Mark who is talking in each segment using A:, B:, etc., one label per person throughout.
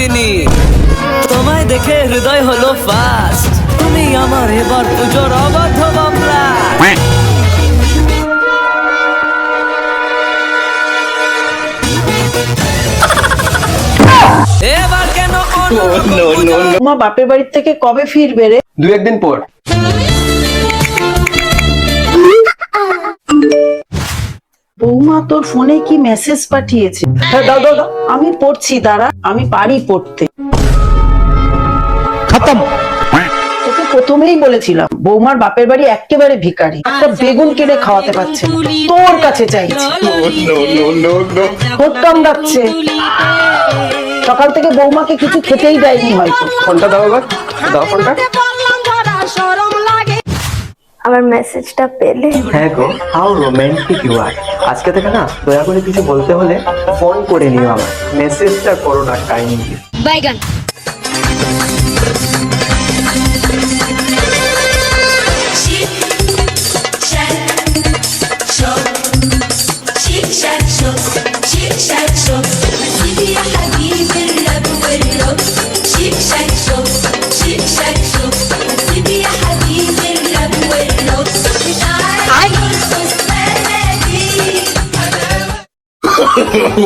A: নন্দিনী, তোমায় দেখে হৃদয় হলো ফাস্ট। তুমি আমার এবার পুজোর অবাধ মামলা। এবার কেন
B: মা বাপের বাড়ির থেকে কবে ফিরবে রে?
C: 2-1 দিন পর।
B: বৌমা তোর ফোনে কি মেসেজ পাঠিয়েছে?
C: হ্যাঁ দাও দাও দাও।
B: আমি পড়ছি, দাঁড়া, আমি পারি পড়তে।
C: খতম।
B: তোকে প্রথমেই বলেছিলাম বৌমার বাপের বাড়ি একেবারে ভিখারি, একটা বেগুন কিনে খাওয়াতে পারছে না, তোর কাছে চাইছে। খুব কম ডাকছে, সকাল থেকে বৌমাকে কিছু খেতেই দেয়নি হয়তো।
C: ফোনটা দাও এবার, দাও ফোনটা।
D: আমার মেসেজটা পেলে?
C: হ্যাঁ গো, হাউ রোমান্টিক ইউ আর। আজকে থেকে না দয়া করে কিছু বলতে হলে ফোন করে নিও আমার, মেসেজটা করো না kindly.
D: বাইগান।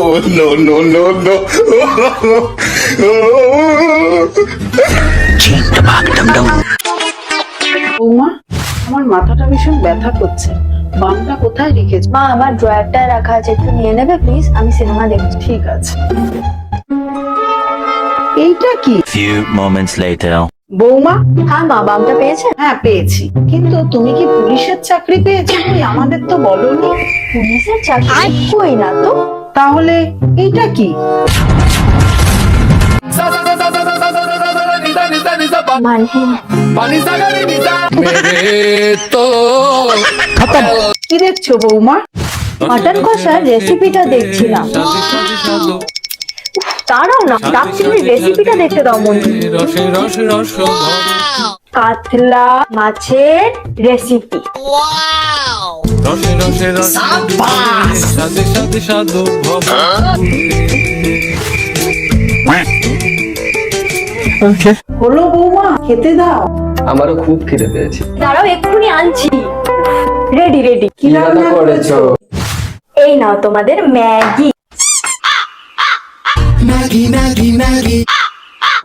E: Oh, no, no, no, no.
B: বৌমা, আমার মাথাটা ভীষণ ব্যথা করছে, বামটা কোথায় রেখেছো?
D: মা, আমার ড্রয়ারটায় রাখা আছে, একটু নিয়ে নেবে প্লিজ? আমি সিনেমা দেখছি।
B: ঠিক আছে। এইটা কি?
F: Few moments later.
B: বৌমা,
D: হ্যাঁ মা, বামটা পেয়েছে?
B: হ্যাঁ পেয়েছি, কিন্তু তুমি কি পুলিশের চাকরি পেয়েছো? কই, আমাদের তো বলোনি।
D: পুলিশের চাকরি? কই না তো।
B: তাহলে এইটা কি?
D: মানে
B: কি দেখছো বৌমা?
D: মাটন কষার রেসিপিটা দেখছিলাম। দাঁড়াও না, ডাব চিংড়ির রেসিপিটা দেখতে দাও মনি। কাতলা মাছের রেসিপি।
B: হলো বৌমা, খেতে দাও।
C: আমারও খুব খিদে পেয়েছে।
D: দাঁড়াও, এক্ষুনি আনছি। Ready ready.
B: কি রান্না করেছো?
D: এই নাও তোমাদের ম্যাগি।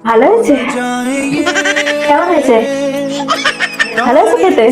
D: ভালো হয়েছে? কেমন হয়েছে? ভালো আছে খেতে?